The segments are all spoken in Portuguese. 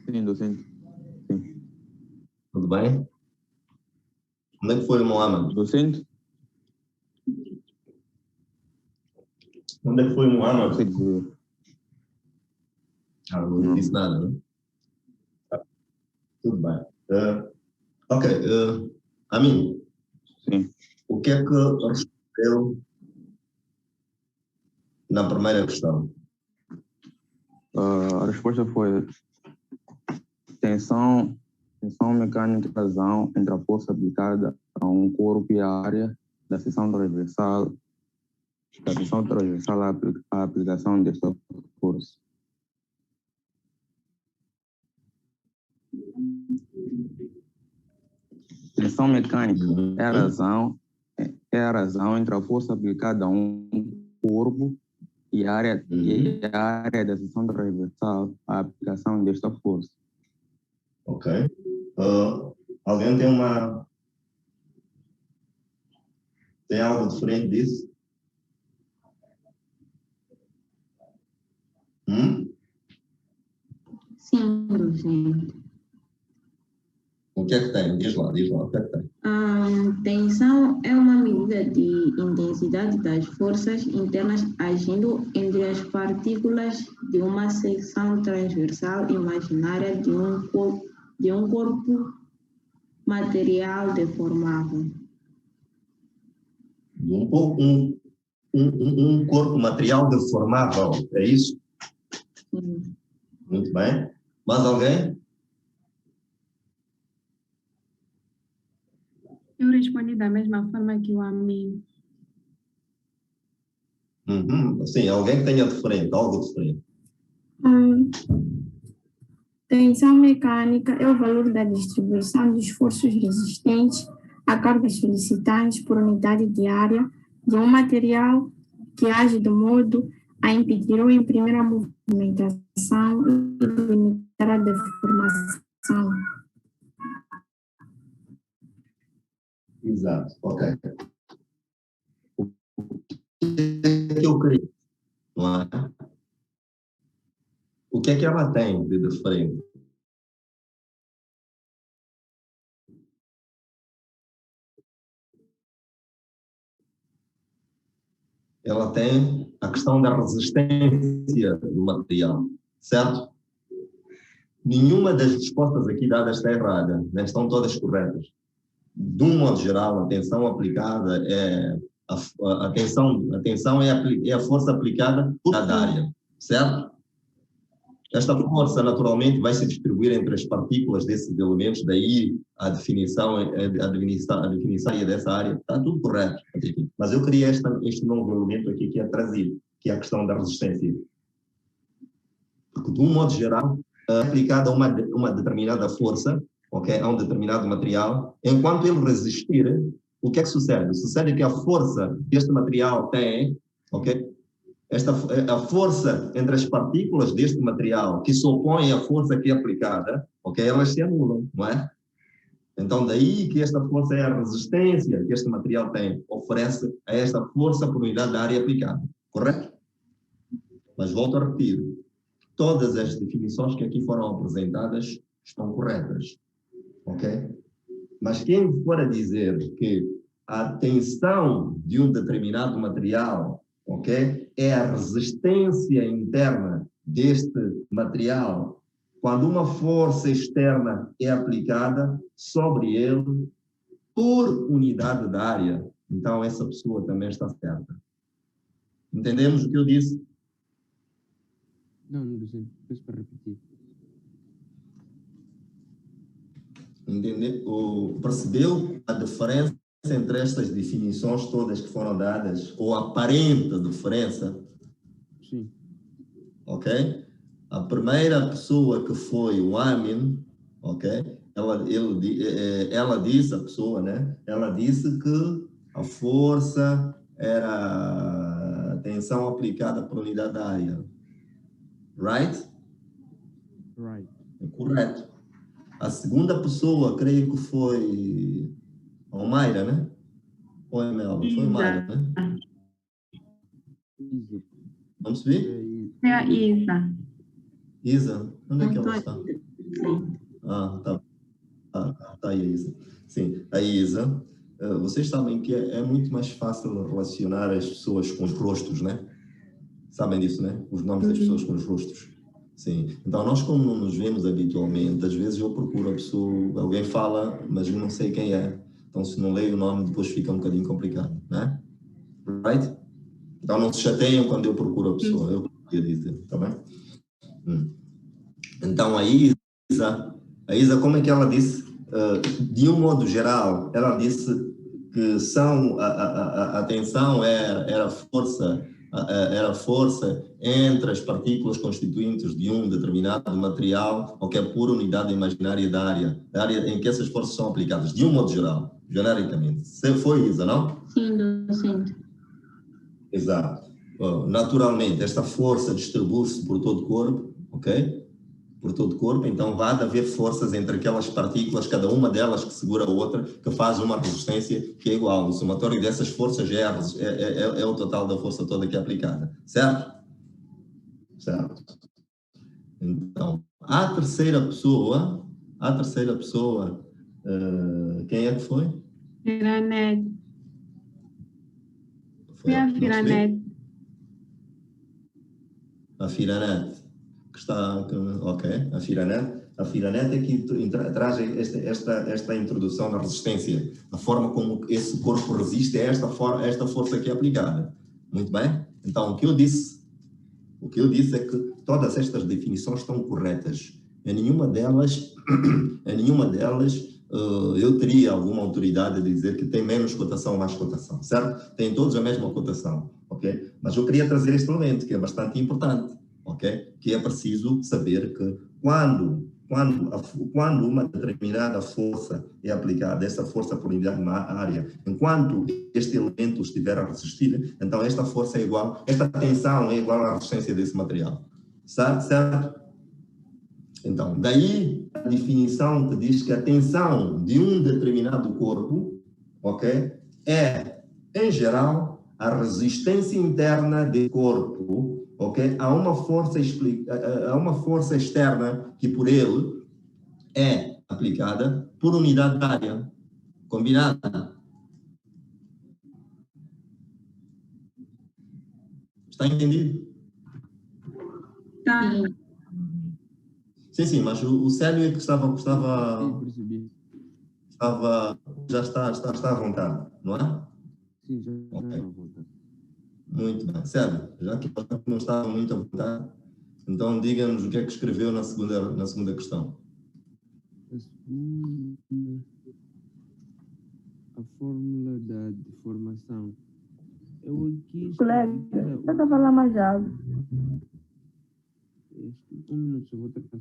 Sim, docente. Sim. Tudo bem? Onde é que foi o Mohamed? Docente? Onde é que foi o Não sei Mohamed? dizer. Não disse nada, não? Tudo bem. Ok. Amin, Sim. o que é que respondeu na primeira questão? A resposta foi tensão mecânica de razão entre a força aplicada a um corpo e a área da seção transversal à aplicação desta força. Tensão mecânica é a razão entre a força aplicada a um corpo e a área da seção transversal à aplicação desta força. Ok. Alguém tem algo diferente disso? Sim, docente. O que é que tem? Diz lá, o que é que tem? Tensão é uma medida de intensidade das forças internas agindo entre as partículas de uma seção transversal imaginária de um corpo material deformável. Um corpo material deformável, é isso? Sim. Muito bem. Mais alguém? Eu respondi da mesma forma que o Amin. Sim, alguém que tenha algo diferente. Tensão mecânica é o valor da distribuição de esforços resistentes a cargas solicitantes por unidade de área de um material que age de modo a impedir ou imprimir a movimentação e limitar a deformação. Exato, ok. O que eu queria, não é? O que é que ela tem de diferente? Ela tem a questão da resistência do material, certo? Nenhuma das respostas aqui dadas está errada, né? Estão todas corretas. De um modo geral, a tensão aplicada é a tensão é a força aplicada por cada área, certo? Esta força, naturalmente, vai se distribuir entre as partículas desses elementos, daí a definição dessa área, está tudo correto. Mas eu queria este novo elemento aqui que é trazido, que é a questão da resistência. Porque, de um modo geral, é aplicada uma determinada força, okay, a um determinado material, enquanto ele resistir, o que é que sucede? Sucede que a força que este material tem, ok? A força entre as partículas deste material que se opõem à força que é aplicada, ok? Elas se anulam, não é? Então, daí que esta força é a resistência que este material tem, oferece a esta força por unidade da área aplicada, correto? Mas volto a repetir, todas as definições que aqui foram apresentadas estão corretas, ok? Mas quem for a dizer que a tensão de um determinado material, ok, é a resistência interna deste material quando uma força externa é aplicada sobre ele por unidade da área, então essa pessoa também está certa. Entendemos o que eu disse? Não, docente, peço para repetir. Percebeu a diferença entre estas definições todas que foram dadas, ou a aparente diferença? Sim. Ok? A primeira pessoa que foi o Amin, ok? Ela disse, a pessoa, né? Ela disse que a força era a tensão aplicada por unidade da área. Right? Right. É correto. A segunda pessoa, creio que foi a Mayra, né? Ou a Melba? Foi a Mayra, né? Isa. Vamos ver? É a Isa. Isa, onde é que ela está? Sim. Tá aí a Isa. Sim, a Isa. Vocês sabem que é muito mais fácil relacionar as pessoas com os rostos, né? Sabem disso, né? Os nomes das pessoas com os rostos. Sim. Então, nós como não nos vemos habitualmente, às vezes eu procuro a pessoa, alguém fala, mas eu não sei quem é. Então, se não leio o nome, depois fica um bocadinho complicado, né? Right? Então, não se chateiam quando eu procuro a pessoa. Eu queria dizer, tá bem? Então, a Isa, como é que ela disse? De um modo geral, ela disse que a tensão era força entre as partículas constituintes de um determinado material, ou que é pura unidade imaginária da área em que essas forças são aplicadas, de um modo geral, genericamente. Foi, Isa, não? Sim, docente. Exato. Naturalmente, esta força distribui-se por todo o corpo, ok? Por todo o corpo, então vai haver forças entre aquelas partículas, cada uma delas que segura a outra, que faz uma resistência que é igual. O somatório dessas forças é o total da força toda que é aplicada. Certo? Certo. Então, a terceira pessoa, quem é que foi? Firanet. Foi a Firanet. A Firanet. Ok, a Firanet é que traz esta introdução na resistência, a forma como esse corpo resiste a esta força que é aplicada. Muito bem? Então, o que eu disse é que todas estas definições estão corretas. Em nenhuma delas eu teria alguma autoridade de dizer que tem menos cotação ou mais cotação, certo? Tem todos a mesma cotação, ok? Mas eu queria trazer este elemento que é bastante importante. Okay? Que é preciso saber que quando uma determinada força é aplicada, essa força por unidade área, enquanto este elemento estiver a resistir, então esta força é igual, esta tensão é igual à resistência desse material. Certo? Então, daí a definição que diz que a tensão de um determinado corpo, ok, é, em geral, a resistência interna do corpo, ok? Há uma força externa que por ele é aplicada por unidade de área. Combinado? Está entendido? Tá. Sim, mas o Célio é que já está à vontade, não é? Sim, já está à vontade. Muito bem. Célio, já que não estava muito à vontade, então diga-nos o que é que escreveu na segunda questão. A fórmula da deformação. Eu aqui... Colega, você está falando mais alto. Um minuto, eu vou trocar.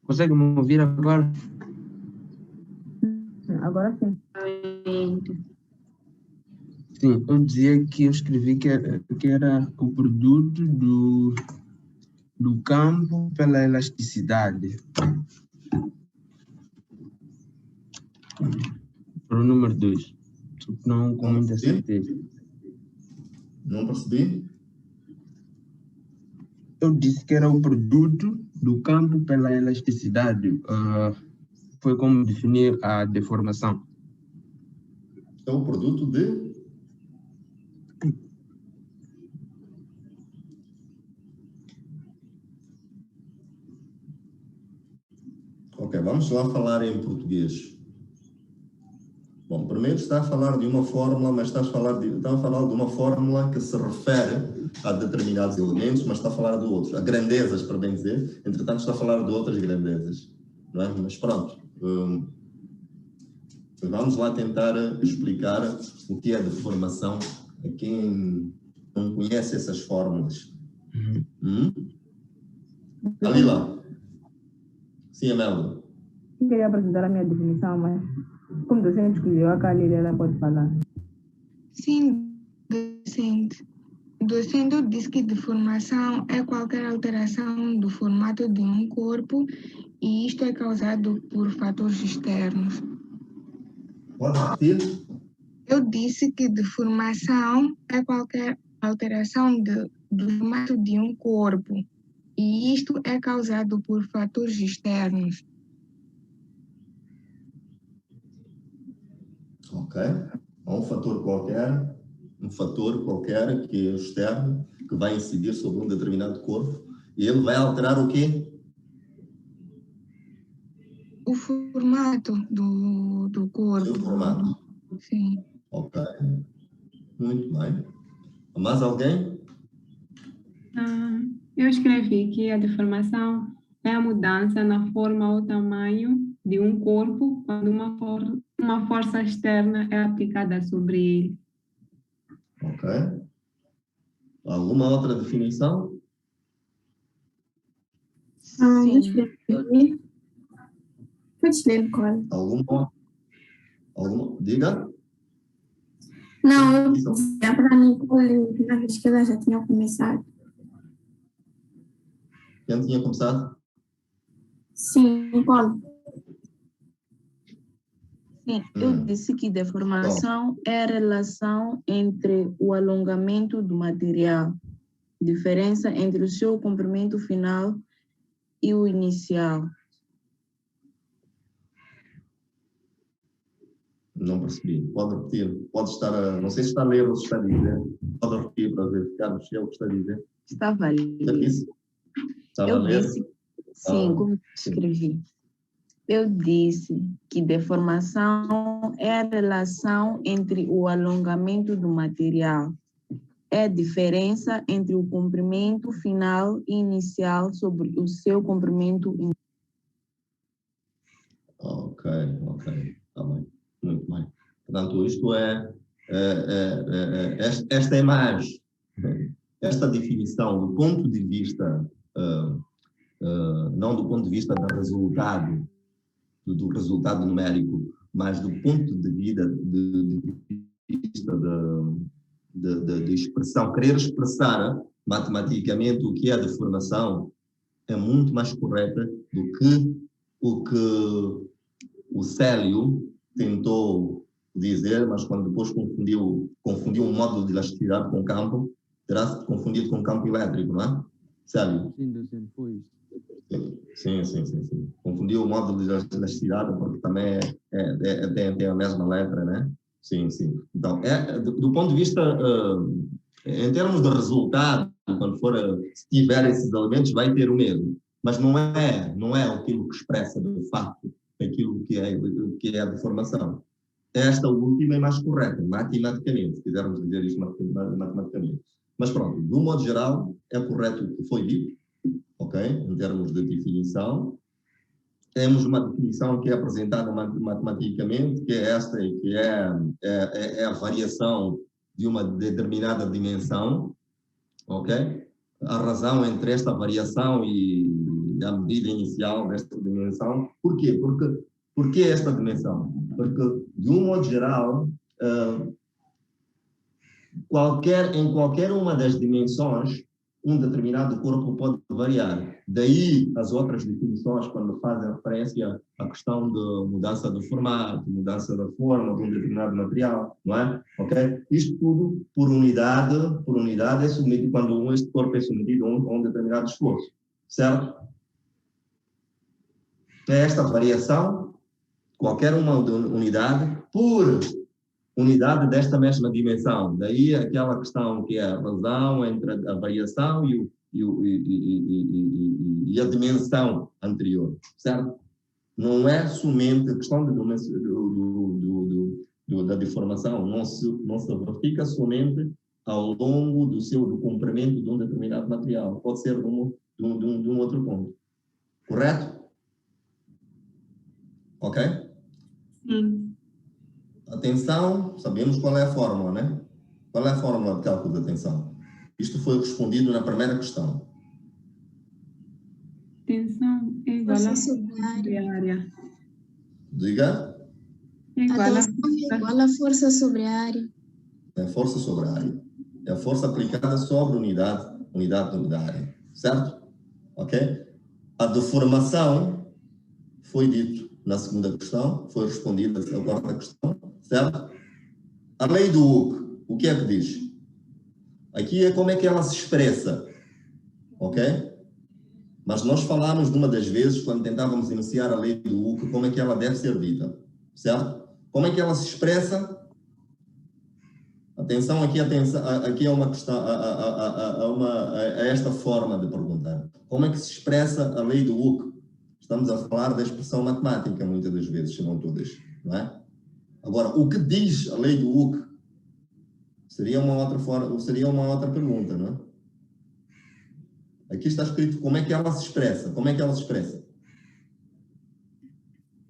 Consegue me ouvir agora? Agora sim. Sim, eu dizia que eu escrevi que era o produto do campo pela elasticidade. Para o número 2. Não com muita certeza. Não percebi? Eu disse que era o produto do campo pela elasticidade. Foi como definir a deformação. É o produto de... Ok, vamos lá falar em português. Bom, primeiro está a falar de uma fórmula, mas está a falar de uma fórmula que se refere a determinados elementos, mas está a falar de outros, a grandezas, para bem dizer. Entretanto, está a falar de outras grandezas, não é? Mas pronto, vamos lá tentar explicar o que é deformação a quem não conhece essas fórmulas. Dalila. Sim, Amélia. Eu queria apresentar a minha definição, mas como docente escolheu a Kalila, ela pode falar. Sim, docente. O docente diz que deformação é qualquer alteração do formato de um corpo e isto é causado por fatores externos. Pode repetir? Eu disse que deformação é qualquer alteração do formato de um corpo e isto é causado por fatores externos. Ok? Há um fator qualquer que é externo, que vai incidir sobre um determinado corpo, e ele vai alterar o quê? O formato do corpo. O formato. Sim. Ok. Muito bem. Mais alguém? Eu escrevi que a deformação é a mudança na forma ou tamanho de um corpo quando uma força externa é aplicada sobre ele. Ok. Alguma outra definição? Deixa eu ver. Pode ler, Nicole. Alguma? Diga. Não, eu dizia para a Nicole na vez que ela já tinha começado. Quem tinha começado? Sim, Nicole. Sim, eu disse que deformação é a relação entre o alongamento do material, diferença entre o seu comprimento final e o inicial. Não percebi. Pode repetir. Pode estar a... Não sei se está a ler ou se está a dizer. Pode repetir para verificar se é o que está a dizer. Estava a ler. Estava a ler? Disse, sim, como escrevi. Eu disse que deformação é a relação entre o alongamento do material. É a diferença entre o comprimento final e inicial sobre o seu comprimento inicial. Ok. Está bem. Muito bem. Portanto, isto esta imagem, esta definição do ponto de vista, não do ponto de vista do resultado numérico, mas do ponto de vista de expressão, querer expressar matematicamente o que é a deformação é muito mais correta do que o que o Célio tentou dizer, mas quando depois confundiu um módulo de elasticidade com campo, terá-se confundido com campo elétrico, não é? Célio? Sim, foi Sim. isso. Confundiu o módulo de elasticidade porque também tem a mesma letra, né? Sim. Então, do ponto de vista, em termos de resultado, quando se tiver esses elementos, vai ter o mesmo. Mas não é aquilo que expressa, de facto, aquilo que é a deformação. Esta última é mais correta, matematicamente, se quisermos dizer isto matematicamente. Mas pronto, de um modo geral, é correto o que foi dito, ok? Em termos de definição. Temos uma definição que é apresentada matematicamente, que é esta, que é a variação de uma determinada dimensão, ok? A razão entre esta variação e a medida inicial desta dimensão. Por quê? Por que esta dimensão? Porque, de um modo geral, em qualquer uma das dimensões, um determinado corpo pode variar. Daí as outras definições, quando fazem referência à questão de mudança do formato, mudança da forma de um determinado material, não é? Ok? Isto tudo por unidade é submetido, quando este corpo é submetido a um determinado esforço, certo? É esta variação, qualquer uma unidade, por unidade desta mesma dimensão. Daí aquela questão que é a razão entre a variação e a dimensão anterior, certo? Não é somente a questão da deformação, não se verifica somente ao longo do comprimento de um determinado material, pode ser de um outro ponto. Correto? Ok? Sim. A tensão, sabemos qual é a fórmula, né? Qual é a fórmula de cálculo da tensão? Isto foi respondido na primeira questão. Tensão é igual a força sobre a área. Diga? É igual A tensão é igual a força sobre a área. É força sobre a área. É a força aplicada sobre unidade da área. Certo? Ok? A deformação foi dito na segunda questão, foi respondida na quarta questão, certo? A lei do Hooke, o que é que diz? Aqui é como é que ela se expressa, ok? Mas nós falámos de uma das vezes, quando tentávamos iniciar a lei do UC, como é que ela deve ser dita, certo? Como é que ela se expressa? Atenção, aqui é uma questão, a esta forma de perguntar. Como é que se expressa a lei do UC? Estamos a falar da expressão matemática, muitas das vezes, se não todas, não é? Agora, o que diz a lei do UC? Seria uma outra pergunta, não é? Aqui está escrito como é que ela se expressa. Como é que ela se expressa?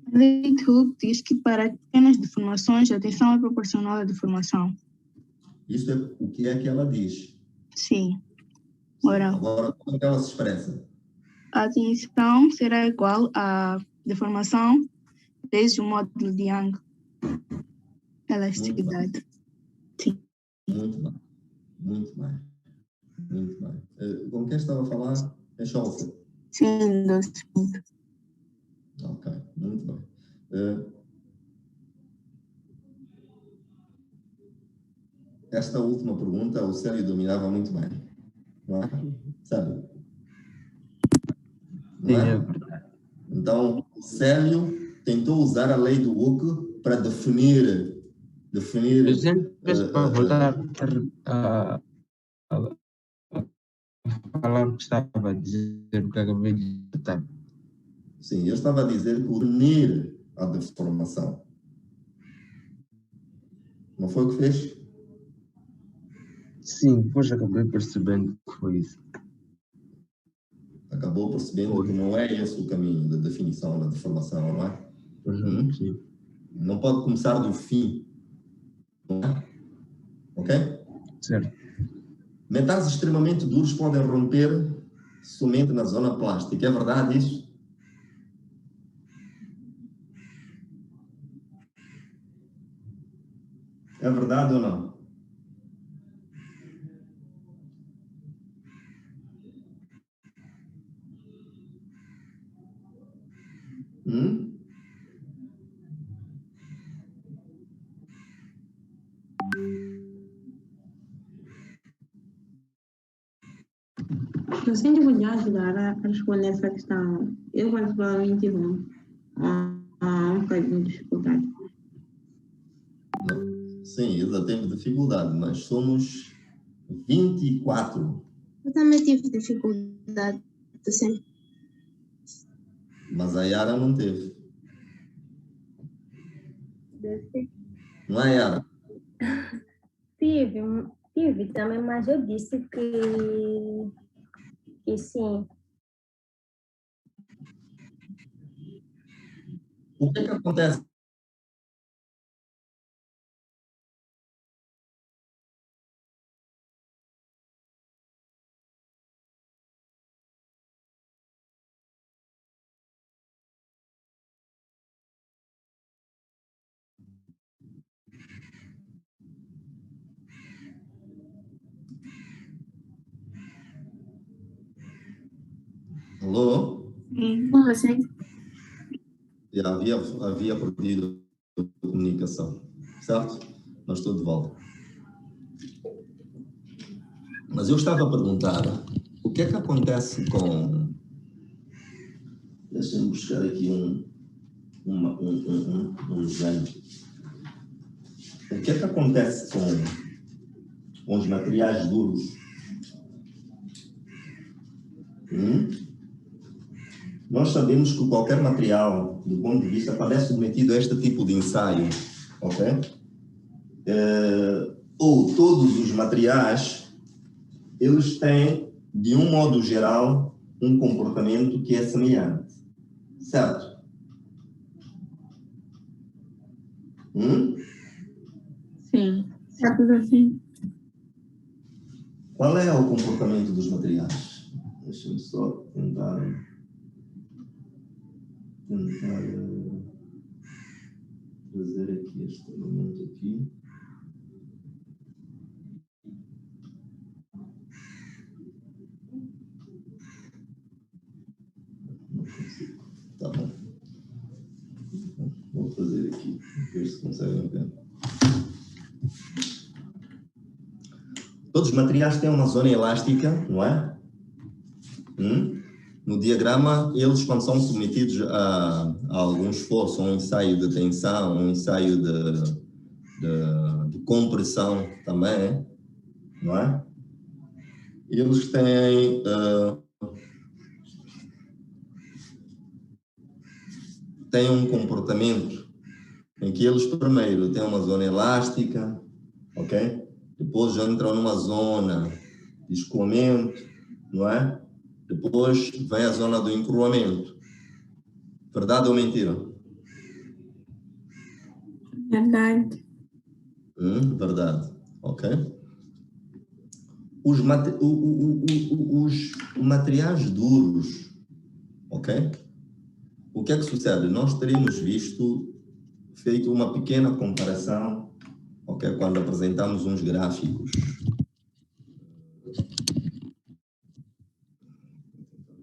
A lei de Hooke diz que para pequenas deformações a atenção é proporcional à deformação. Isso é o que é que ela diz. Sim. Agora, como é que ela se expressa? A atenção será igual à deformação vezes o módulo de Young. Elasticidade. Sim. Muito bem. Muito bem. Muito bem. Com quem estava a falar? É Scholze? Sim, 12. Ok, muito bem. Esta última pergunta o Célio dominava muito bem. Não é? Célio? Não é? Então, o Célio tentou usar a lei do UC para definir. Peço para voltar a falar o que estava a dizer, o que acabei de citar. Sim, eu estava a dizer que unir a deformação. Não foi o que fez? Sim, depois acabei percebendo que foi isso. Acabou percebendo que não é esse o caminho da definição da deformação, não é? Sim. Não pode começar do fim. Não é? Ok? Certo. Metais extremamente duros podem romper somente na zona plástica. É verdade isso? É verdade ou não? Docente, podia ajudar a responder essa questão? Eu, particularmente, não. Há um bocadinho de dificuldade. Não. Sim, Isa teve dificuldade, mas somos 24. Eu também tive dificuldade, docente. Mas a Yara não teve. Não é, Yara? Tive também, mas eu disse que sim. O que é que acontece? Alô? Sim, com você. Havia perdido a comunicação, certo? Mas estou de volta. Mas eu estava a perguntar o que é que acontece com... Deixa-me buscar aqui um exemplo. O que é que acontece com os materiais duros? Nós sabemos que qualquer material, do ponto de vista, quando é submetido a este tipo de ensaio, ok? Ou todos os materiais, eles têm, de um modo geral, um comportamento que é semelhante. Certo? Sim. Certo, assim. Qual é o comportamento dos materiais? Deixa-me só tentar trazer aqui este elemento aqui. Não consigo. Tá bom. Vou fazer aqui, ver se conseguem ver. Todos os materiais têm uma zona elástica, não é? No diagrama, eles, quando são submetidos a algum esforço, um ensaio de tensão, um ensaio de compressão também, não é? Eles têm um comportamento em que eles primeiro têm uma zona elástica, ok? Depois já entram numa zona de escoamento, não é? Depois vem a zona do encurvamento. Verdade ou mentira? Verdade. Verdade, ok? Os materiais duros, ok? O que é que sucede? Nós teríamos feito uma pequena comparação, ok? Quando apresentamos uns gráficos.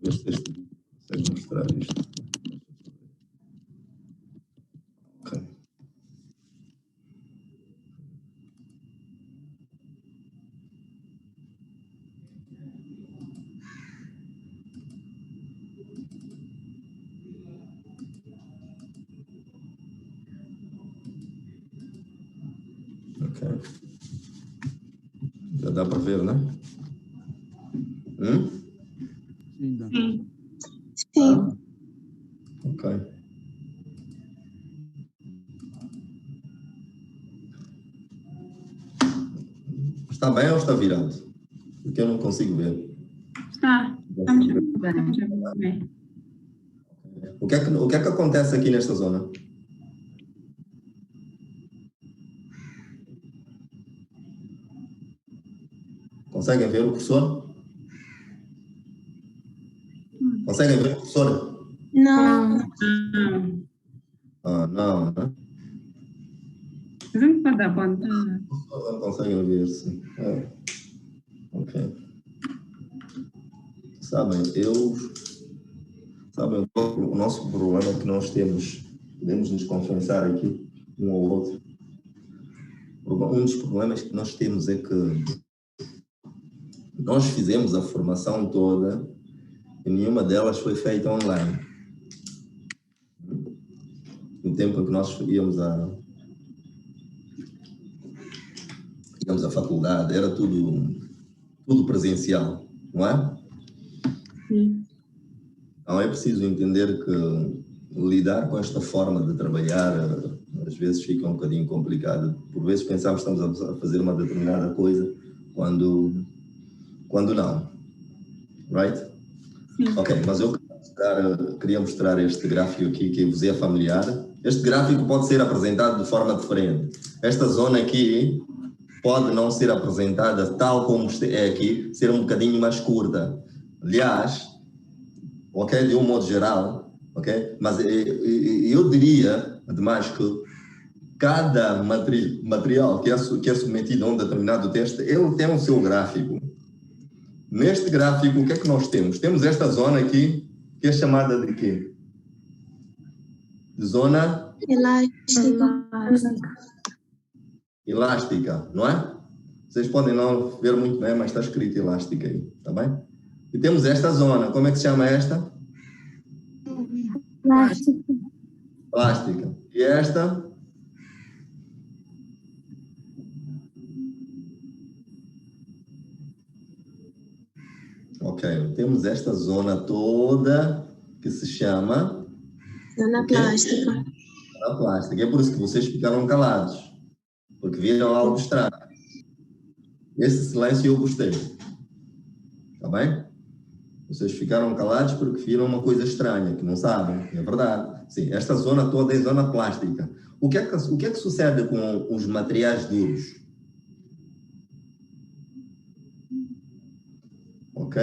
Ver se este consegue mostrar isto. Ok. Ok. Já dá para ver, né? Sim. Ok. Está bem ou está virado? Porque eu não consigo ver. Está. Estamos bem. O que é que acontece aqui nesta zona? Conseguem ver o cursor? Conseguem ver o cursor? Não. Não, né? A gente pode apontar. Não conseguem ver, sim. Ok. Sabem, o nosso problema é que nós podemos nos confessar aqui, um ao outro. Um dos problemas que nós temos é que nós fizemos a formação toda e nenhuma delas foi feita online. No tempo em que nós íamos à faculdade, era tudo presencial, não é? Sim. Então é preciso entender que lidar com esta forma de trabalhar às vezes fica um bocadinho complicado. Por vezes pensamos que estamos a fazer uma determinada coisa quando não. Right? Sim. Ok, mas eu queria mostrar este gráfico aqui que vos é familiar. Este gráfico pode ser apresentado de forma diferente. Esta zona aqui pode não ser apresentada tal como é aqui, ser um bocadinho mais curta. Aliás, ok, de um modo geral, ok? Mas eu diria, ademais, que cada material que é submetido a um determinado teste, ele tem o seu gráfico. Neste gráfico, o que é que nós temos? Temos esta zona aqui, que é chamada de quê? De zona elástica, não é? Vocês podem não ver muito bem, mas está escrito elástica aí, tá bem? E temos esta zona, como é que se chama esta? Plástica. E esta? Ok, temos esta zona toda que se chama... Zona plástica. Zona plástica. É por isso que vocês ficaram calados, porque viram algo estranho. Esse silêncio eu gostei. Tá bem? Vocês ficaram calados porque viram uma coisa estranha, que não sabem. É verdade. Sim, esta zona toda é zona plástica. O que é que sucede com os materiais duros? Ok?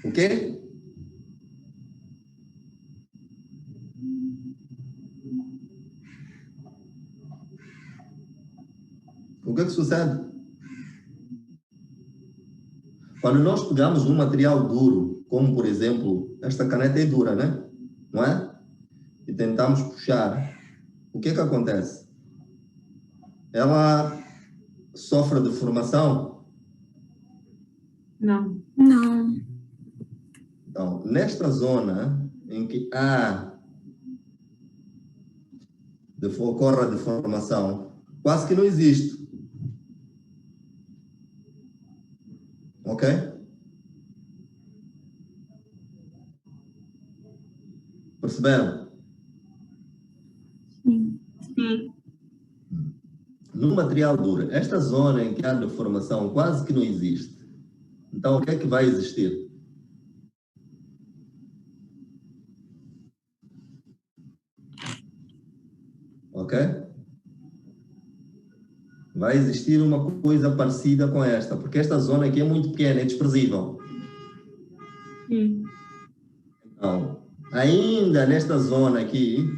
O quê? O que é que sucede? Quando nós pegamos um material duro, como por exemplo, esta caneta é dura, né? Não é? E tentamos puxar, o que é que acontece? Ela sofre deformação? Não. Não. Então, nesta zona em que ocorre a deformação, quase que não existe. Ok? Perceberam? Sim. Sim. No material duro, esta zona em que há deformação quase que não existe. Então, o que é que vai existir? Ok? Vai existir uma coisa parecida com esta, porque esta zona aqui é muito pequena, é desprezível. Sim. Então, ainda nesta zona aqui,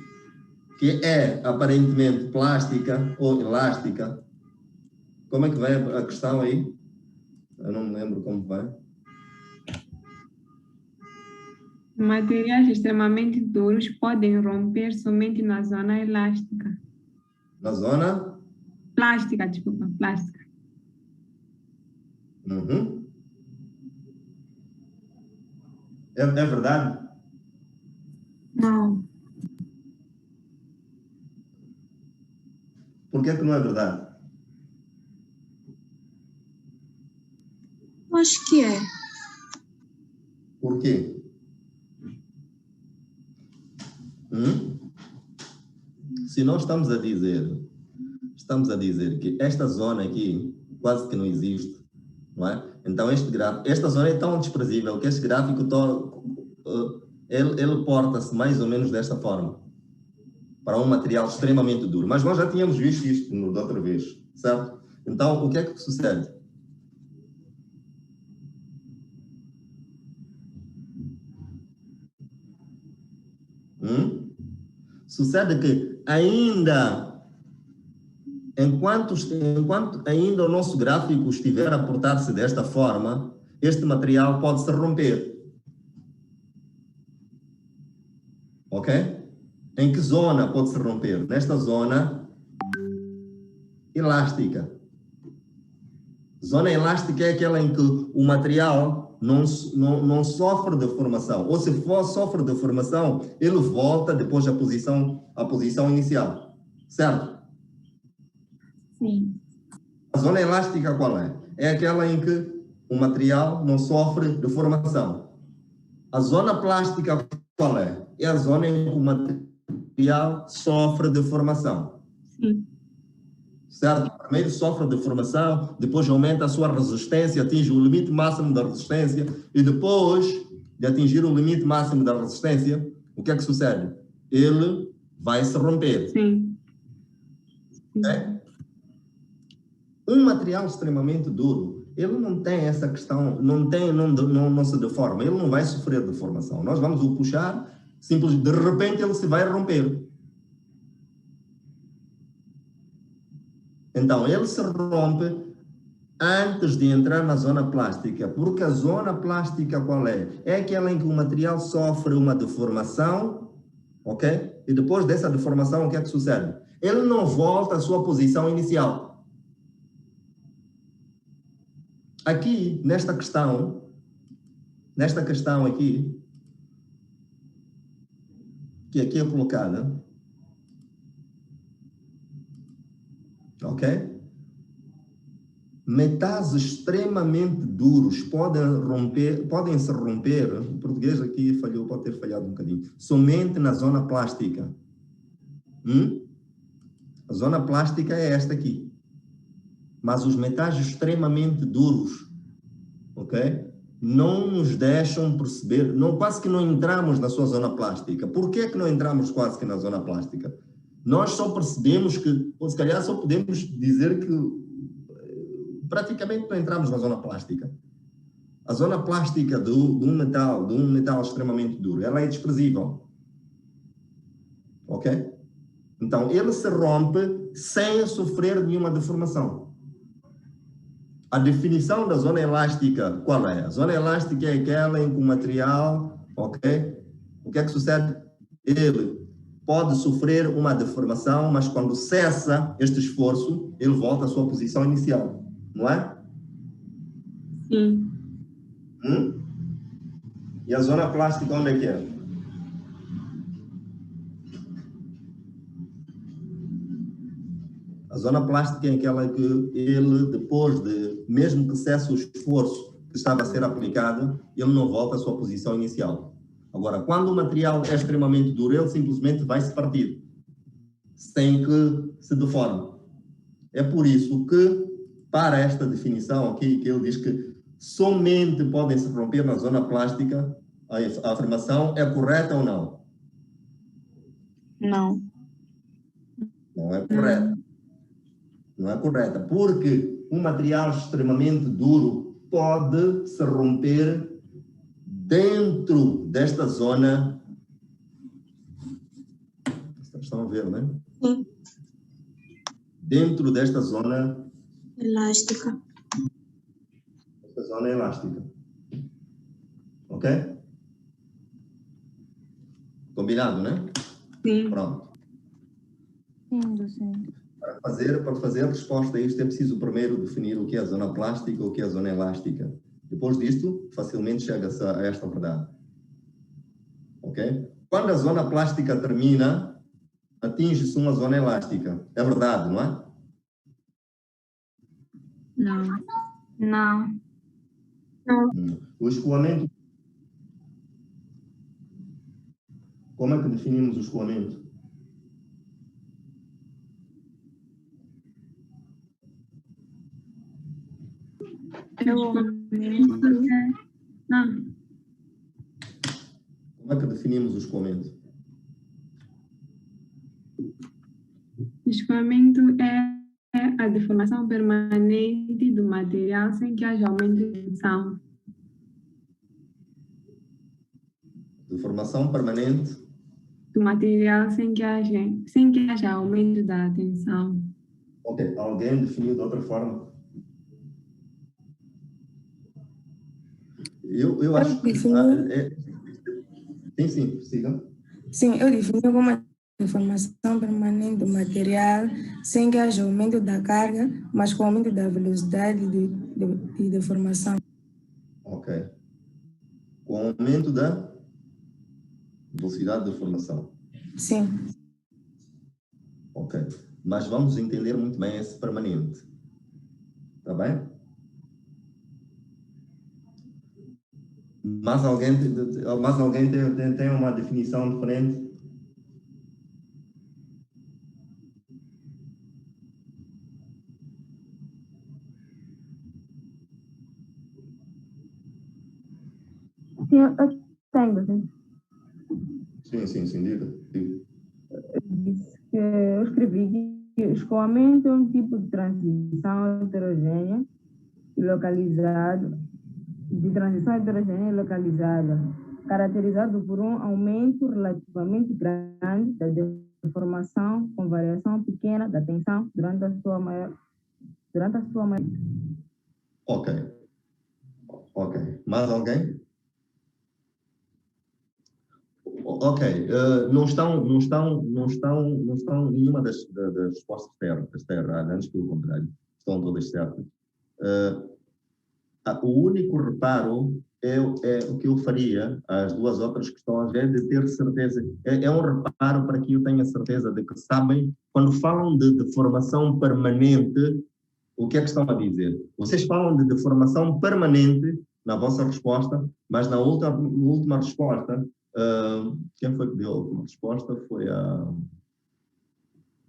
que é aparentemente plástica ou elástica, como é que vai a questão aí? Eu não me lembro como vai. Materiais extremamente duros podem romper somente na zona elástica. Na zona? Plástica, desculpa, plástica. Uhum. É verdade? Não. Por que não é verdade? Acho que é. Por quê? Se nós estamos a dizer que esta zona aqui quase que não existe, não é? Então esta zona é tão desprezível que este gráfico ele porta-se mais ou menos desta forma, para um material extremamente duro. Mas nós já tínhamos visto isto da outra vez, certo? Então, o que é que sucede? Sucede que enquanto ainda o nosso gráfico estiver a portar-se desta forma, este material pode se romper. Ok? Em que zona pode se romper? Nesta zona elástica. Zona elástica é aquela em que o material não sofre deformação. Ou se sofre deformação, ele volta depois à posição inicial. Certo? Sim. A zona elástica qual é? É aquela em que o material não sofre deformação. A zona plástica qual é? É a zona em que o material sofre deformação. Sim. Certo? Primeiro sofre deformação, depois aumenta a sua resistência, atinge o limite máximo da resistência, e depois de atingir o limite máximo da resistência, o que é que sucede? Ele vai se romper. Sim. É? Um material extremamente duro, ele não tem essa questão, não se deforma, ele não vai sofrer deformação. Nós vamos o puxar, simplesmente, de repente ele se vai romper. Então, ele se rompe antes de entrar na zona plástica, porque a zona plástica qual é? É aquela em que o material sofre uma deformação, ok? E depois dessa deformação, o que é que sucede? Ele não volta à sua posição inicial. Aqui, nesta questão aqui, que aqui é colocada, ok? Metais extremamente duros podem se romper, o português aqui falhou, pode ter falhado um bocadinho, somente na zona plástica. A zona plástica é esta aqui. Mas os metais extremamente duros, ok? Não nos deixam perceber, quase que não entramos na sua zona plástica. Por que não entramos quase que na zona plástica? Nós só percebemos que, ou se calhar só podemos dizer que praticamente não entramos na zona plástica. A zona plástica de um metal extremamente duro, ela é desprezível. Ok? Então, ele se rompe sem sofrer nenhuma deformação. A definição da zona elástica, qual é? A zona elástica é aquela em que o material, ok? O que é que sucede? Ele pode sofrer uma deformação, mas quando cessa este esforço, ele volta à sua posição inicial. Não é? Sim. E a zona plástica onde é que é? A zona plástica é aquela que ele, depois de, mesmo que cesse o esforço que estava a ser aplicado, ele não volta à sua posição inicial. Agora, quando o material é extremamente duro, ele simplesmente vai se partir, sem que se deforme. É por isso que, para esta definição aqui, que ele diz que somente podem se romper na zona plástica, a afirmação é correta ou não? Não. Não é correta. Não é correta, porque um material extremamente duro pode se romper dentro desta zona. Estão a ver, não é? Sim. Dentro desta zona Elástica. esta zona elástica. Ok? Combinado, né? Sim. Pronto. Sim, docente. Para fazer a resposta a isto é preciso primeiro definir o que é a zona plástica e o que é a zona elástica. Depois disto, facilmente chega-se a esta verdade. Ok? Quando a zona plástica termina, atinge-se uma zona elástica. É verdade, não é? Não. Não. O escoamento. Como é que definimos o escoamento? Não. Como é que definimos o escoamento? O escoamento é a deformação permanente do material sem que haja aumento de tensão. Deformação permanente Do material sem que haja aumento da tensão. Ok, alguém definiu de outra forma? Eu acho que... Sim, siga. Sim, eu defini como uma deformação permanente do material sem que haja aumento da carga, mas com aumento da velocidade de deformação. Ok. Com aumento da velocidade de deformação. Sim. Ok. Mas vamos entender muito bem esse permanente. Está bem? Mais alguém tem uma definição diferente? Sim, eu tenho, docente. Sim, diga. Eu escrevi que o escoamento é um tipo de transição heterogênea e localizada, caracterizado por um aumento relativamente grande da deformação com variação pequena da tensão durante a sua maior. Ok. Mais alguém? Ok, não estão nenhuma das respostas está errada, antes pelo contrário, estão todas certas. O único reparo é o que eu faria, as duas outras questões, é de ter certeza, é um reparo para que eu tenha certeza de que sabem, quando falam de deformação permanente, o que é que estão a dizer? Vocês falam de deformação permanente na vossa resposta, mas na última resposta, quem foi que deu a última resposta? Foi a...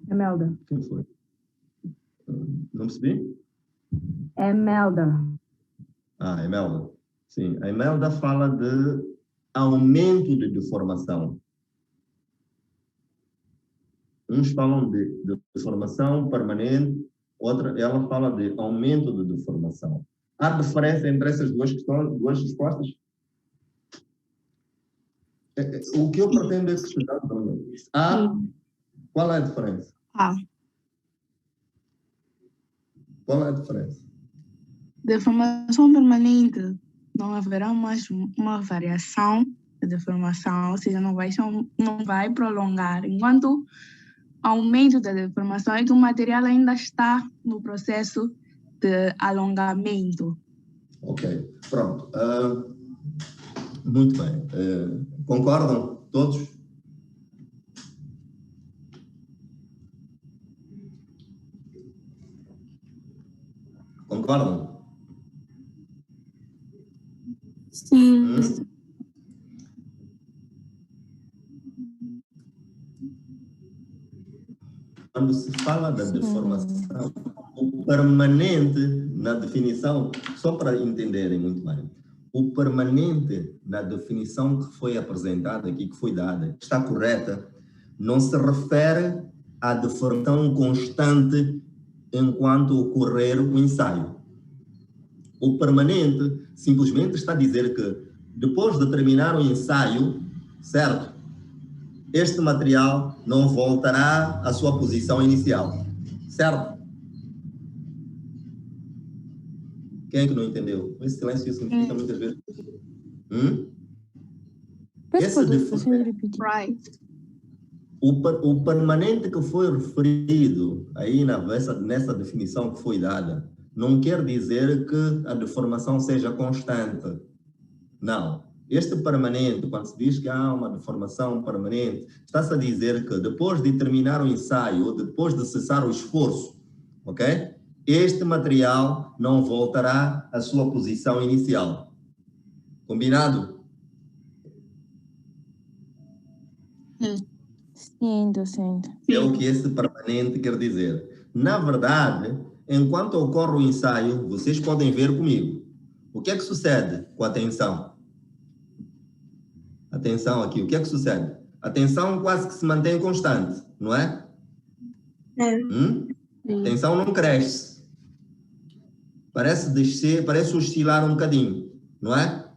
Emelda. Quem foi? Não percebi? Emelda. Emelda. Sim, a Emelda fala de aumento de deformação. Uns falam de deformação permanente, ela fala de aumento de deformação. Há diferença entre essas duas respostas? O que eu pretendo é que estudar também. Qual é a diferença? Qual é a diferença? Deformação permanente, não haverá mais uma variação de deformação, ou seja, não vai prolongar. Enquanto aumento da deformação é que o material ainda está no processo de alongamento. Ok, pronto. Muito bem. Concordam todos? Concordam? Sim. Quando se fala da deformação, o permanente na definição, só para entenderem muito bem, o permanente na definição que foi apresentada aqui, que foi dada, está correta, não se refere à deformação constante enquanto ocorrer o ensaio. O permanente simplesmente está a dizer que depois de terminar o ensaio, certo? Este material não voltará à sua posição inicial, certo? Quem é que não entendeu? Esse silêncio significa muitas vezes. O permanente que foi referido aí nessa definição que foi dada, não quer dizer que a deformação seja constante. Não. Este permanente, quando se diz que há uma deformação permanente, está-se a dizer que depois de terminar o ensaio, ou depois de cessar o esforço, ok? Este material não voltará à sua posição inicial. Combinado? Sim, docente. É o que esse permanente quer dizer. Na verdade, enquanto ocorre o ensaio, vocês podem ver comigo. O que é que sucede com a tensão? A tensão aqui, o que é que sucede? A tensão quase que se mantém constante, não é? A tensão não cresce. Parece descer, parece oscilar um bocadinho, não é?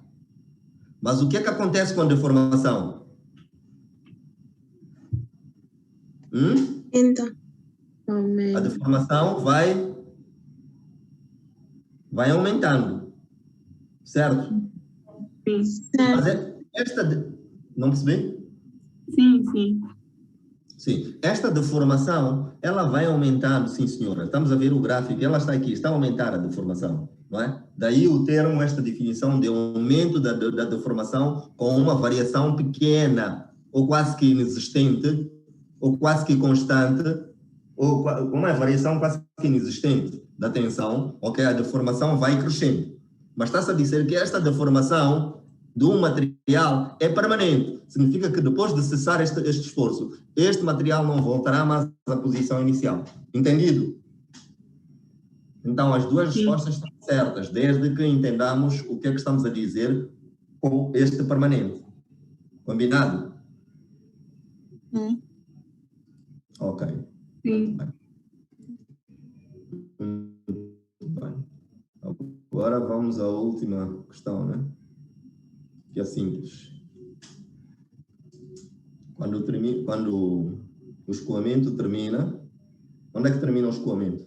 Mas o que é que acontece com a deformação? Então. A deformação vai aumentando, certo? Sim. Mas não percebi? Sim, sim. Sim. Esta deformação, ela vai aumentando, sim, senhora. Estamos a ver o gráfico, ela está aqui, está a aumentar a deformação, não é? Daí o termo, esta definição de aumento da deformação com uma variação pequena, ou quase que inexistente, ou quase que constante, ou uma variação quase que inexistente da tensão, ok? A deformação vai crescendo. Mas está-se a dizer que esta deformação do material é permanente. Significa que depois de cessar este esforço, este material não voltará mais à posição inicial. Entendido? Então, as duas respostas estão certas, desde que entendamos o que é que estamos a dizer com este permanente. Combinado? Ok. Sim. Bem. Agora vamos à última questão, né? Que é simples. Quando o escoamento termina, onde é que termina o escoamento?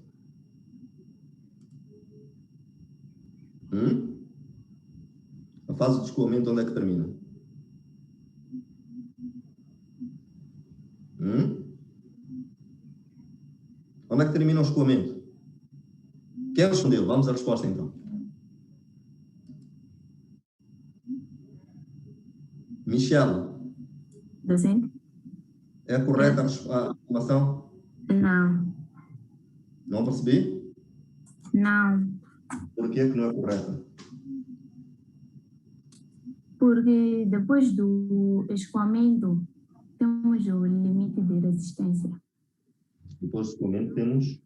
A fase de escoamento, onde é que termina? Onde é que termina o escoamento? Quem respondeu? Vamos à resposta então. Michelle. Docente? É correta a afirmação? Não. Não percebi? Não. Por que não é correta? Porque depois do escoamento, temos o limite de resistência. Depois do escoamento temos?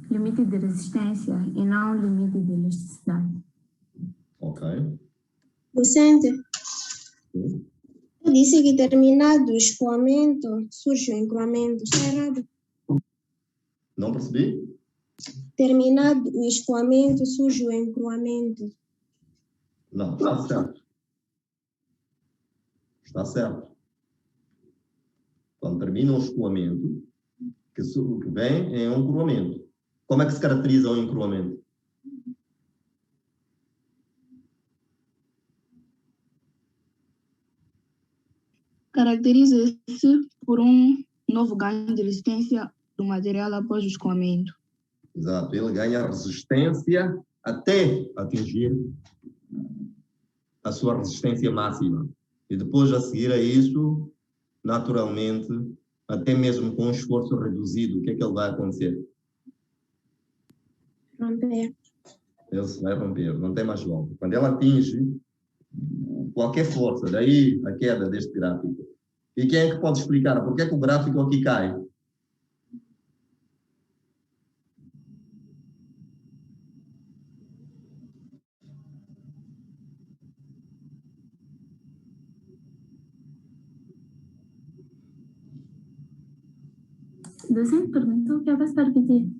Limite de resistência e não limite de elasticidade. Ok. Docente, eu disse que terminado o escoamento, surge o encruamento. Está errado? Não percebi? Terminado o escoamento, surge o encruamento. Não, está certo. Está certo. Quando termina o escoamento, o que vem é um encruamento. Como é que se caracteriza o encruamento? Caracteriza-se por um novo ganho de resistência do material após o escoamento. Exato, ele ganha resistência até atingir a sua resistência máxima. E depois, a seguir a isso, naturalmente, até mesmo com um esforço reduzido, o que é que ele vai acontecer? Romper. Ele se vai romper, não tem mais volta. Quando ele atinge qualquer força, daí a queda deste gráfico. E quem é que pode explicar por que é que o gráfico aqui cai? Docente perguntou o que é para repetir.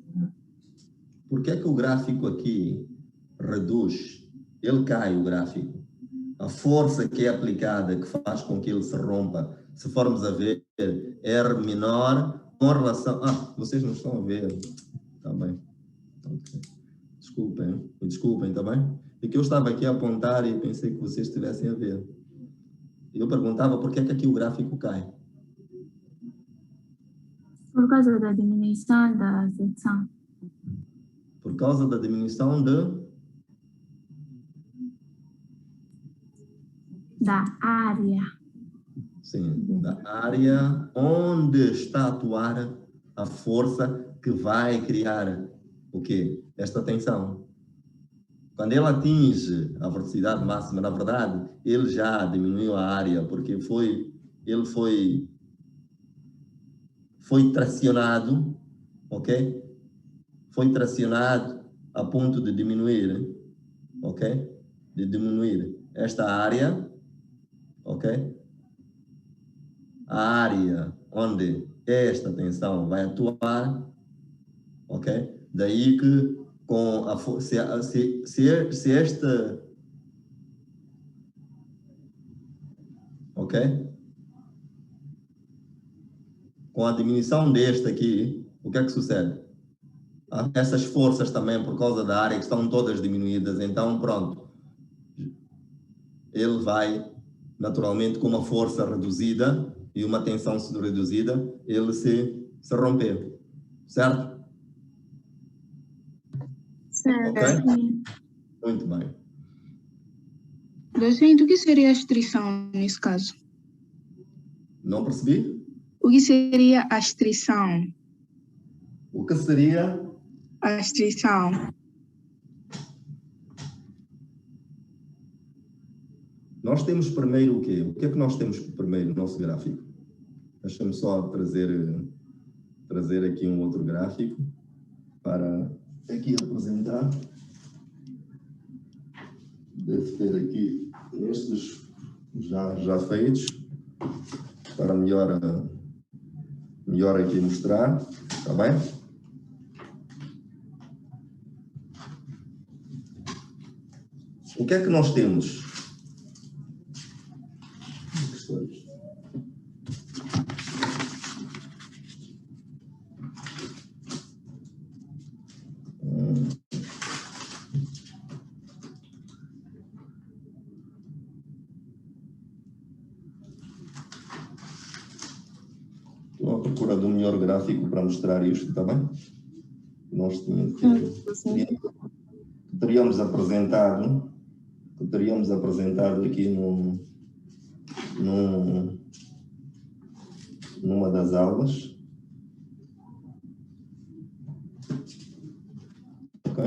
Por que é que o gráfico aqui reduz? Ele cai, o gráfico. A força que é aplicada, que faz com que ele se rompa, se formos a ver, R menor com relação... vocês não estão a ver. Está bem. Okay. Desculpem, está bem? É que eu estava aqui a apontar e pensei que vocês estivessem a ver. Eu perguntava por que é que aqui o gráfico cai. Por causa da diminuição da secção. Por causa da diminuição da área. Sim, da área onde está a atuar a força que vai criar o quê? Esta tensão. Quando ele atinge a velocidade máxima, na verdade, ele já diminuiu a área, porque ele foi tracionado, ok? Foi tracionado a ponto de diminuir, ok? De diminuir esta área, ok? A área onde esta tensão vai atuar, ok? Daí que com a se esta, ok? Com a diminuição deste aqui, o que é que sucede? Essas forças também, por causa da área, que estão todas diminuídas, então pronto. Ele vai, naturalmente, com uma força reduzida e uma tensão reduzida, ele se romper. Certo? Certo. Ok? Muito bem. Docente, o que seria a astrição nesse caso? Não percebi? O que seria a astrição? O que seria? A astrição. Nós temos primeiro o quê? O que é que nós temos primeiro no nosso gráfico? Deixa-me só trazer aqui um outro gráfico para aqui apresentar. Deve ter aqui estes já feitos para melhor aqui mostrar, está bem? O que é que nós temos? Estou à procura do melhor gráfico para mostrar isto, está bem? Nós teríamos apresentado aqui numa das aulas. Ok?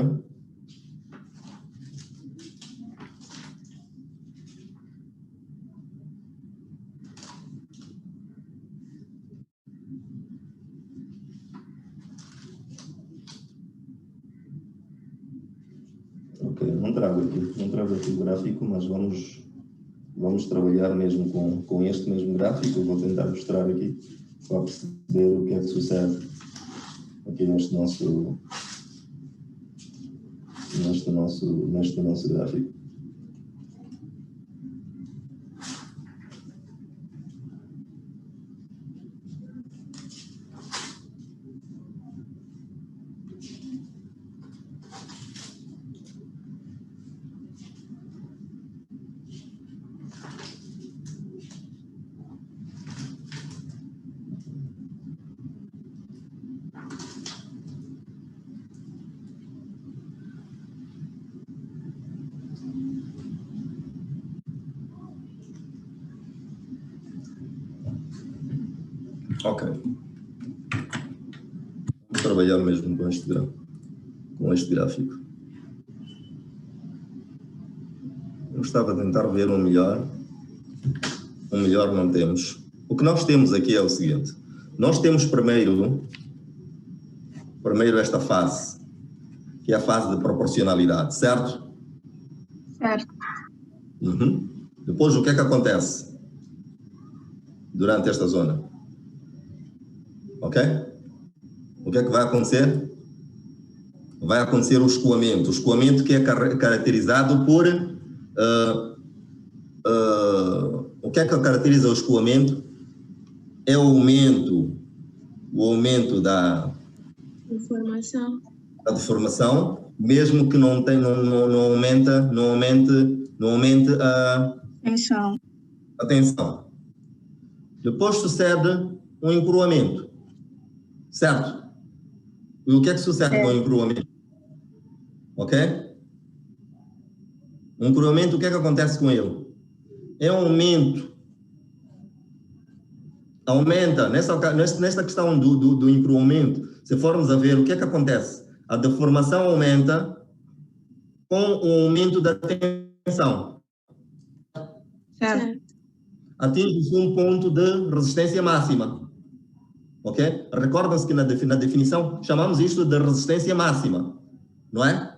Ok, não trago aqui o gráfico, mas vamos trabalhar mesmo com este mesmo gráfico. Eu vou tentar mostrar aqui para perceber o que é que sucede aqui neste nosso gráfico. Ok. Vou trabalhar mesmo com este gráfico. Eu estava a tentar ver um melhor. Um melhor não temos. O que nós temos aqui é o seguinte. Nós temos primeiro esta fase, que é a fase de proporcionalidade, certo? Certo. Depois, o que é que acontece durante esta zona? Ok? O que é que vai acontecer? Vai acontecer o escoamento. O escoamento que é caracterizado por... o que é que caracteriza o escoamento? É o aumento da deformação, mesmo que não aumente a tensão. Depois sucede um encruamento, certo? E o que é que sucede com o encruamento? Ok? O encruamento, o que é que acontece com ele? É um aumenta, nesta questão do encruamento, se formos a ver, o que é que acontece? A deformação aumenta com o aumento da tensão. Certo. Atinge um ponto de resistência máxima. Ok? Recordam-se que na definição chamamos isto de resistência máxima, não é?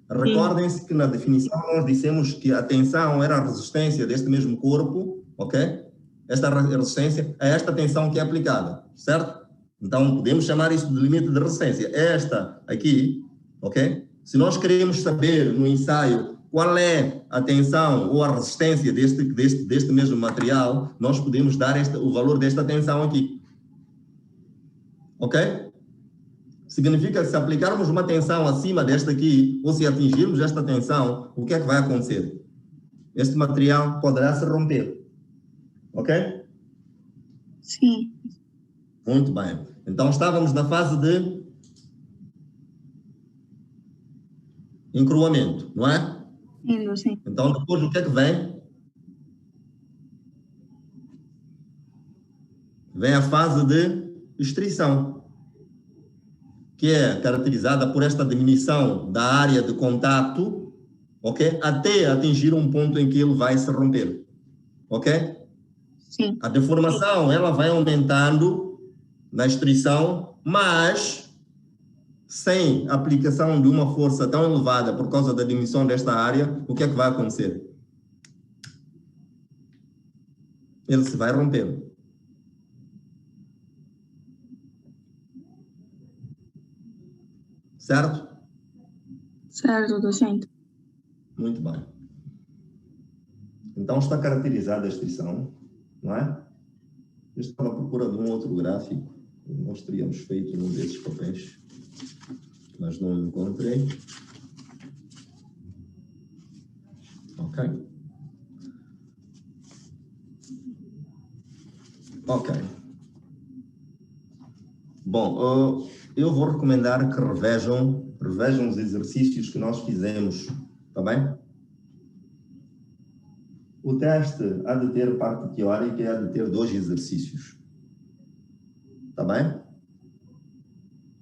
Recordem-se que na definição nós dissemos que a tensão era a resistência deste mesmo corpo, ok? Esta resistência é esta tensão que é aplicada, certo? Então podemos chamar isto de limite de resistência. Esta aqui, ok? Se nós queremos saber no ensaio qual é a tensão ou a resistência deste mesmo material, nós podemos dar o valor desta tensão aqui. Ok? Significa que se aplicarmos uma tensão acima desta aqui, ou se atingirmos esta tensão, o que é que vai acontecer? Este material poderá se romper. Ok? Sim. Muito bem. Então estávamos na fase de encruamento, não é? Sim. Então depois o que é que vem? Vem a fase de estrição, que é caracterizada por esta diminuição da área de contato, ok? Até atingir um ponto em que ele vai se romper, ok? Sim. A deformação, ela vai aumentando na estrição, mas sem aplicação de uma força tão elevada por causa da diminuição desta área, o que é que vai acontecer? Ele se vai romper. Certo? Certo, docente. Muito bem. Então está caracterizada a estrição, não é? Eu estava à procura de um outro gráfico. Nós teríamos feito num desses papéis, mas não encontrei. Ok. Ok. Bom, eu vou recomendar que revejam os exercícios que nós fizemos, tá bem? O teste há de ter parte teórica e há de ter 2 exercícios, tá bem?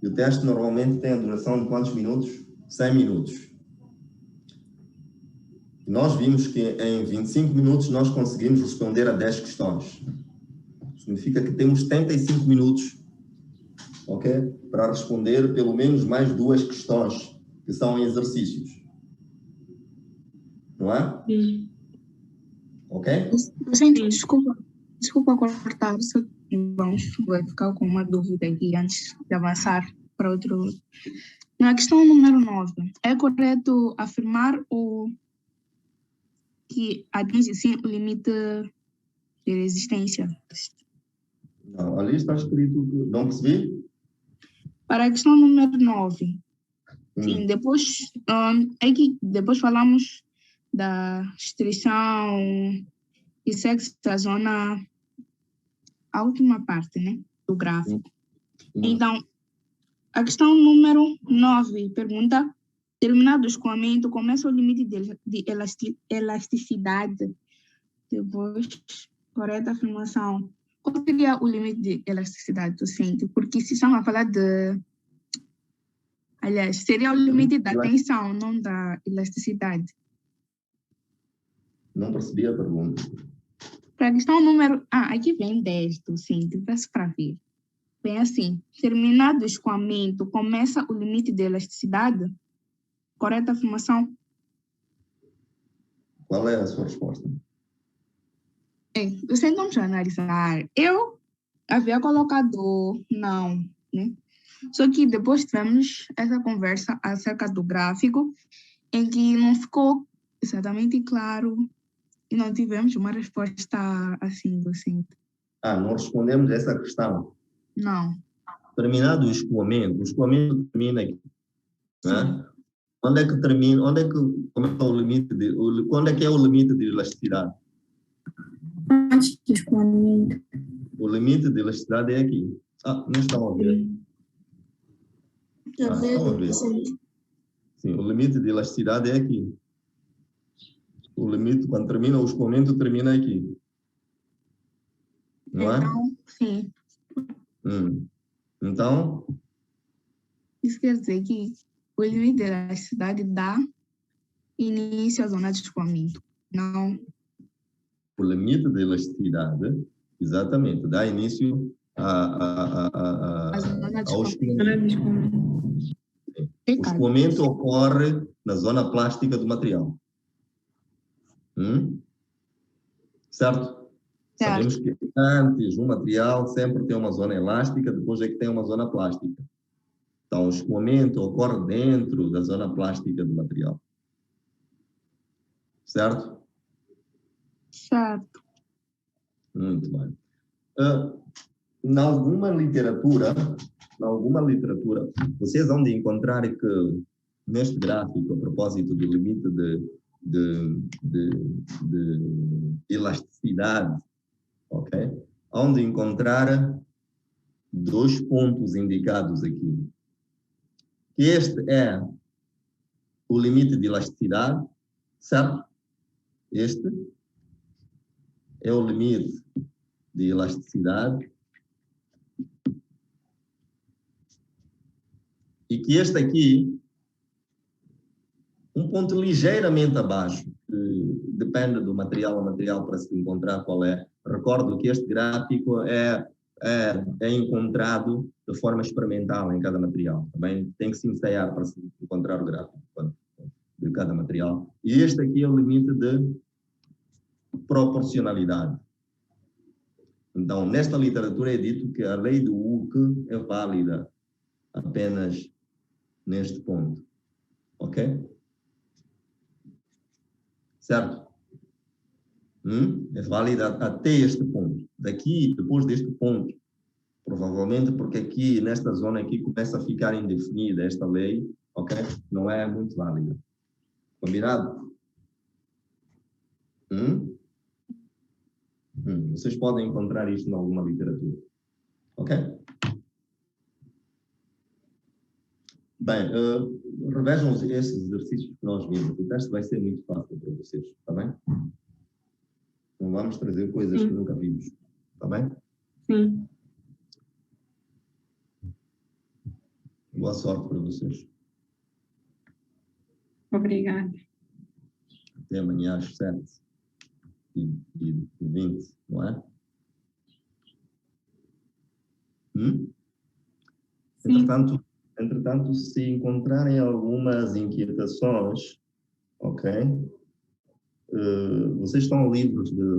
E o teste normalmente tem a duração de quantos minutos? 100 minutos. E nós vimos que em 25 minutos nós conseguimos responder a 10 questões. Significa que temos 75 minutos, ok? Para responder pelo menos mais 2 questões, que são exercícios. Não é? Sim. Ok? Docente, desculpa cortar, só vai ficar com uma dúvida aqui antes de avançar para outro. Na questão número 9, é correto afirmar que atinge sim o limite de resistência? Não, ali está escrito, não percebi? Para a questão número 9, sim, depois, é que depois falamos da restrição e segue a zona, a última parte, né, do gráfico. Então, a questão número 9 pergunta: terminado o escoamento, começa o limite de elasticidade. Depois, correta afirmação. Qual seria o limite de elasticidade docente? Porque se estamos a falar de... Aliás, seria o limite da tensão, não da elasticidade. Não percebi a pergunta. Para a questão número... aqui vem 10, docente, peço para ver. Bem assim, terminado o escoamento, começa o limite de elasticidade? Correta afirmação? Qual é a sua resposta? Docente, vamos analisar. Eu havia colocado não, né? Só que depois tivemos essa conversa acerca do gráfico, em que não ficou exatamente claro e não tivemos uma resposta assim, docente. Não respondemos essa questão. Não. Terminado o escoamento termina aqui. Né? Onde é que termina? Onde é que começa o limite de... Quando é que é o limite de elasticidade? Antes do escoamento. O limite de elasticidade é aqui. Não estão a ver. Estão a ver. Sim, o limite de elasticidade é aqui. O limite, quando termina o escoamento, termina aqui. Não é? Então, sim. Então? Isso quer dizer que o limite de elasticidade dá início à zona de escoamento. Não. O limite de elasticidade, exatamente, dá início ao escoamento. O escoamento ocorre na zona plástica do material. Certo? Sabemos que antes um material sempre tem uma zona elástica, depois é que tem uma zona plástica. Então, o escoamento ocorre dentro da zona plástica do material. Certo? Certo. Muito bem. Em alguma literatura, vocês vão de encontrar que neste gráfico, a propósito do limite de elasticidade, ok? Onde encontrar 2 pontos indicados aqui. Este é o limite de elasticidade, certo? Este é o limite de elasticidade. E que este aqui, um ponto ligeiramente abaixo, que depende do material a material para se encontrar qual é. Recordo que este gráfico é encontrado de forma experimental em cada material. Também tem que se ensaiar para se encontrar o gráfico de cada material. E este aqui é o limite de proporcionalidade. Então, nesta literatura é dito que a lei do Hooke é válida apenas neste ponto. Ok? Certo? É válida até este ponto. Daqui, depois deste ponto, provavelmente porque aqui, nesta zona aqui, começa a ficar indefinida esta lei, ok? Não é muito válida. Combinado? Vocês podem encontrar isto em alguma literatura. Ok? Bem, revejam esses exercícios que nós vimos. O teste vai ser muito fácil para vocês, está bem? Não vamos trazer coisas que nunca vimos, está bem? Sim. Boa sorte para vocês. Obrigada. Até amanhã às 7h20, não é? Entretanto, se encontrarem algumas inquietações, ok? Vocês estão livres de